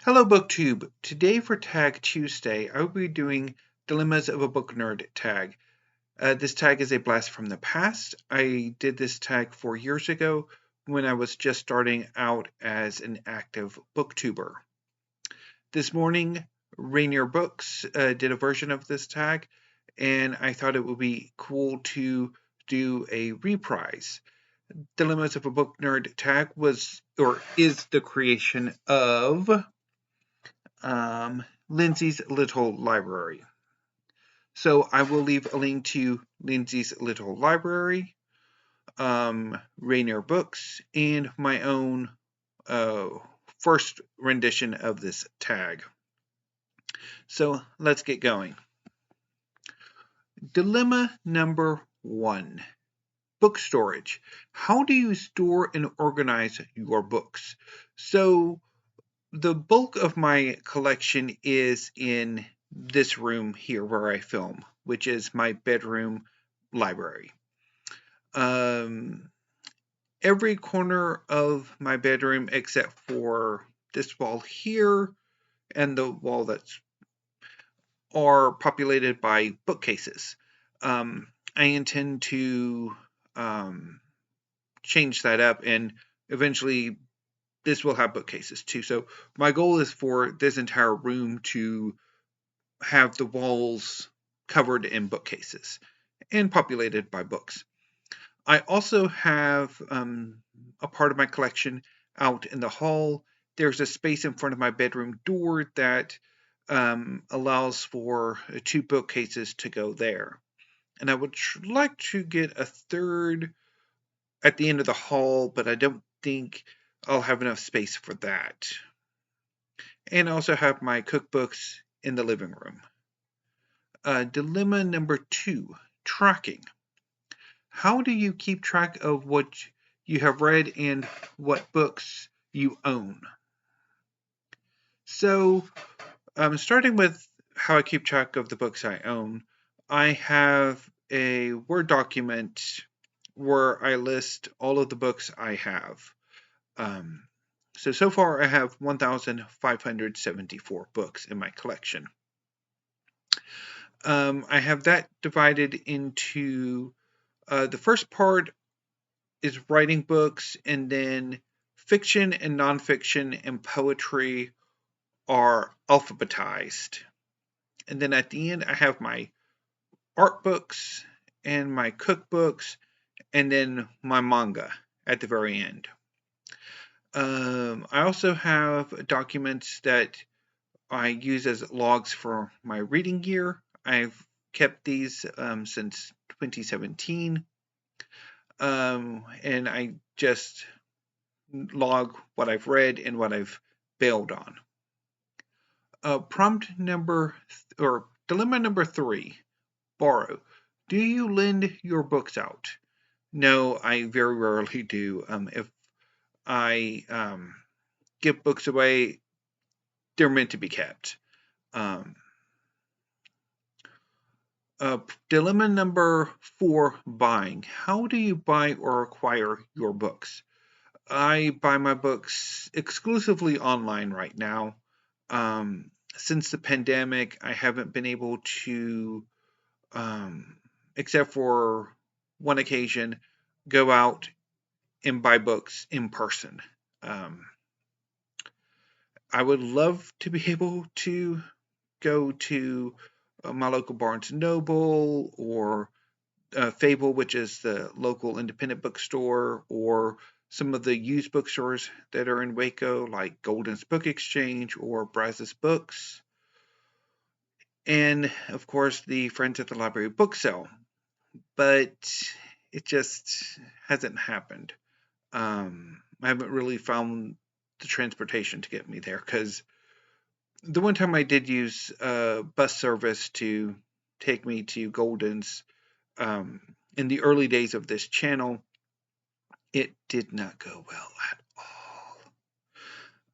Hello BookTube. Today for Tag Tuesday, I will be doing Dilemmas of a Book Nerd tag. This tag is a blast from the past. I did this tag 4 years ago when I was just starting out as an active booktuber. This morning, Rainier Books did a version of this tag, and I thought it would be cool to do a reprise. Dilemmas of a Book Nerd tag is the creation of Lindsay's Little Library. So I will leave a link to Lindsay's Little Library, Rainier Books, and my own first rendition of this tag. So let's get going. Dilemma number 1. Book storage. How do you store and organize your books? So the bulk of my collection is in this room here where I film, which is my bedroom library. Every corner of my bedroom except for this wall here and the wall that's are populated by bookcases. I intend to change that up, and eventually this will have bookcases too. So my goal is for this entire room to have the walls covered in bookcases and populated by books. I also have a part of my collection out in the hall. There's a space in front of my bedroom door that allows for 2 bookcases to go there. And I would like to get a third at the end of the hall, but I don't think I'll have enough space for that. And I also have my cookbooks in the living room. Dilemma number 2, tracking. How do you keep track of what you have read and what books you own? So, starting with how I keep track of the books I own, I have a Word document where I list all of the books I have. So far I have 1,574 books in my collection. I have that divided into the first part is writing books, and then fiction and nonfiction and poetry are alphabetized. And then at the end, I have my art books and my cookbooks, and then my manga at the very end. I also have documents that I use as logs for my reading gear. I've kept these since 2017. And I just log what I've read and what I've bailed on. Dilemma number 3, borrow. Do you lend your books out? No, I very rarely do. If I give books away, they're meant to be kept. Dilemma number 4, buying. How do you buy or acquire your books? I buy my books exclusively online right now. Since the pandemic, I haven't been able to, except for one occasion, go out and buy books in person. I would love to be able to go to my local Barnes & Noble or Fable, which is the local independent bookstore, or some of the used bookstores that are in Waco, like Golden's Book Exchange or Brazos Books, and of course the Friends at the Library book sale. But it just hasn't happened. I haven't really found the transportation to get me there, because the one time I did use bus service to take me to Golden's in the early days of this channel, it did not go well at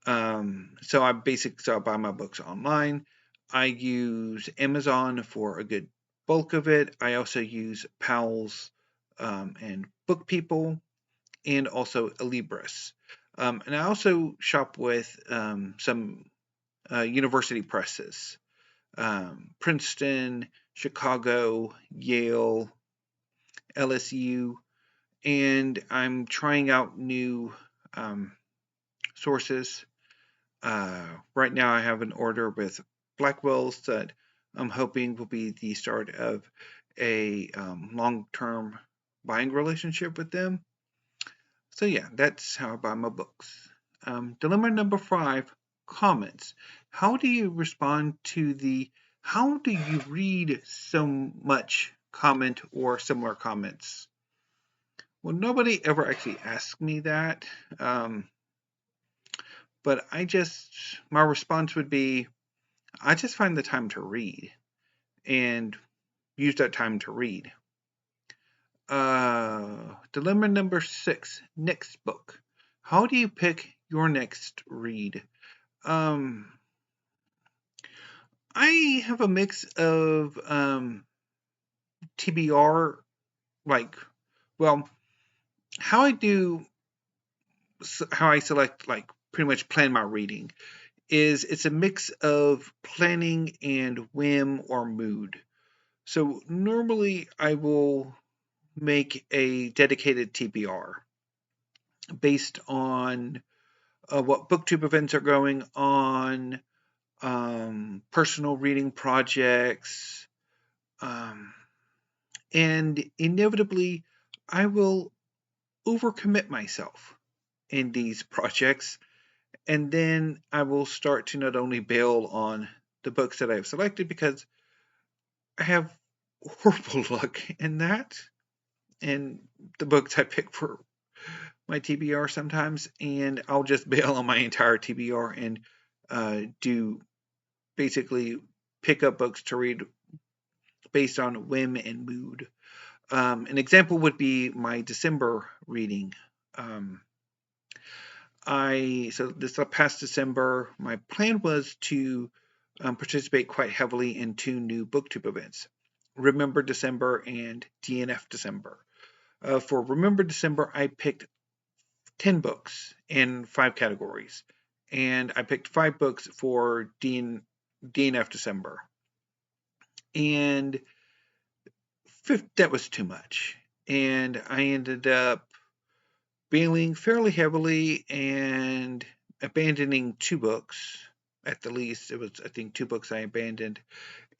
all. So I buy my books online. I use Amazon for a good bulk of it. I also use Pals and Book People, and also Alibris. And I also shop with some university presses. Princeton, Chicago, Yale, LSU, and I'm trying out new sources. Right now I have an order with Blackwell's that I'm hoping will be the start of a long-term buying relationship with them. So yeah, that's how I buy my books. Dilemma number 5, comments. How do you respond to how do you read so much comment or similar comments? Well, nobody ever actually asked me that. But my response would be, I just find the time to read and use that time to read. Dilemma number 6, next book. How do you pick your next read? I have a mix of TBR, how I select, pretty much plan my reading is it's a mix of planning and whim or mood. So normally I will make a dedicated TBR based on what booktube events are going on, personal reading projects, and inevitably I will overcommit myself in these projects, and then I will start to not only bail on the books that I've selected because I have horrible luck in that, and the books I pick for my TBR sometimes, and I'll just bail on my entire TBR and do basically pick up books to read based on whim and mood. An example would be my December reading. So this past December, my plan was to participate quite heavily in 2 new booktube events, Remember December and DNF December. For Remember December, I picked 10 books in 5 categories, and I picked 5 books for DNF December. And that was too much. And I ended up bailing fairly heavily and abandoning 2 books at the least. It was, I think, 2 books I abandoned.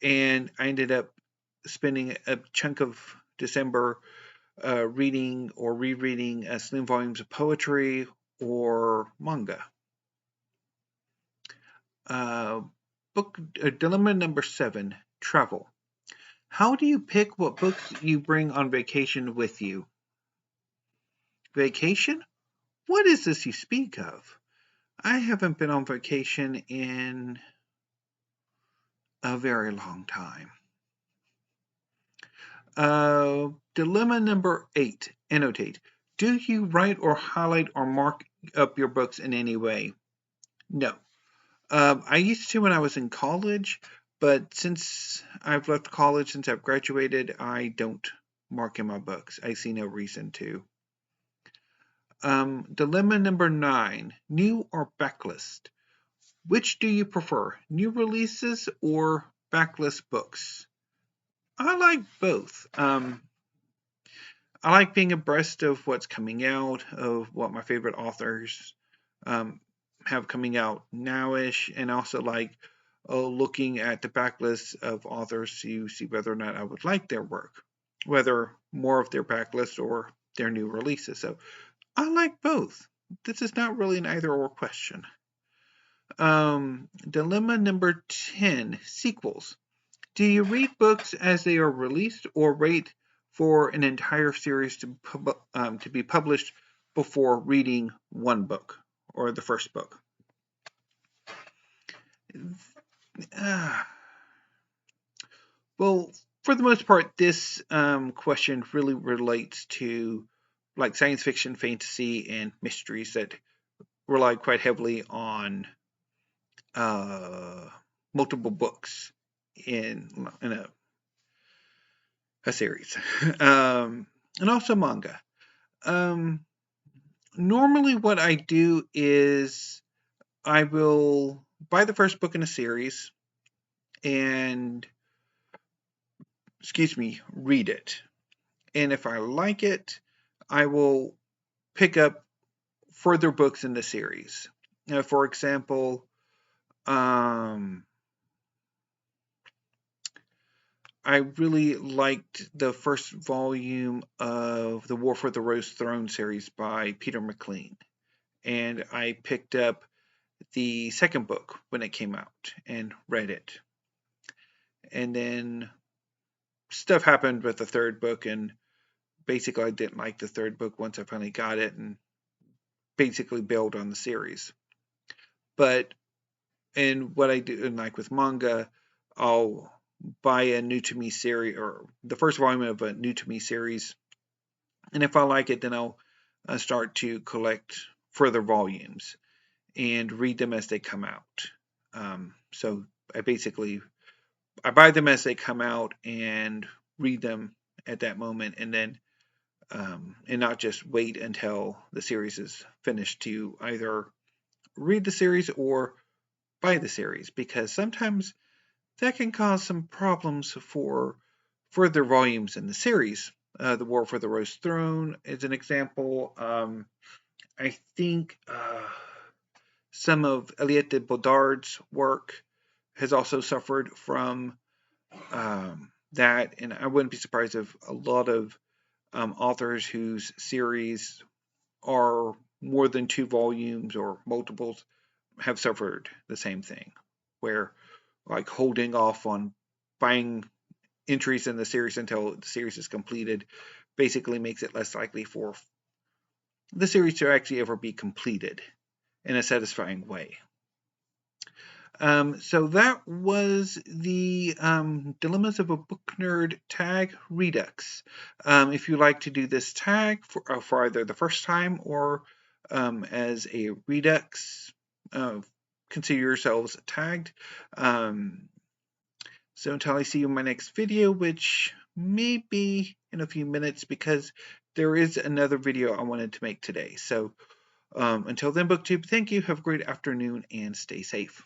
And I ended up spending a chunk of December reading or rereading slim volumes of poetry or manga. Dilemma number 7, travel. How do you pick what books you bring on vacation with you? Vacation? What is this you speak of? I haven't been on vacation in a very long time. Dilemma number 8, annotate. Do you write or highlight or mark up your books in any way? No. I used to when I was in college, but since I've left college, since I've graduated, I don't mark in my books. I see no reason to. Dilemma number 9, new or backlist. Which do you prefer, new releases or backlist books? I like both. I like being abreast of what's coming out, of what my favorite authors have coming out nowish, and also like looking at the backlist of authors to see whether or not I would like their work, whether more of their backlist or their new releases. So I like both. This is not really an either or question. Dilemma number 10, sequels. Do you read books as they are released or wait for an entire series to be published before reading one book or the first book? Well, for the most part, this question really relates to like science fiction, fantasy, and mysteries that rely quite heavily on multiple books in a series, and also manga. Normally, what I do is I will buy the first book in a series and, read it. And if I like it, I will pick up further books in the series. For example, I really liked the first volume of the War for the Rose Throne series by Peter McLean. And I picked up the second book when it came out and read it. And then stuff happened with the third book, and basically I didn't like the third book once I finally got it, and basically bailed on the series. But and what I do, and like with manga, I'll buy a new to me series or the first volume of a new to me series, and if I like it, then I'll start to collect further volumes and read them as they come out. So I buy them as they come out and read them at that moment, and then and not just wait until the series is finished to either read the series or buy the series, because sometimes that can cause some problems for further volumes in the series. The War for the Rose Throne is an example. I think some of Eliette de Bodard's work has also suffered from that, and I wouldn't be surprised if a lot of authors whose series are more than 2 volumes or multiples have suffered the same thing, where like holding off on buying entries in the series until the series is completed basically makes it less likely for the series to actually ever be completed in a satisfying way. So that was the Dilemmas of a Book Nerd tag Redux. If you like to do this tag for either the first time or as a Redux, consider yourselves tagged. So until I see you in my next video, which may be in a few minutes because there is another video I wanted to make today. So until then, BookTube, thank you. Have a great afternoon and stay safe.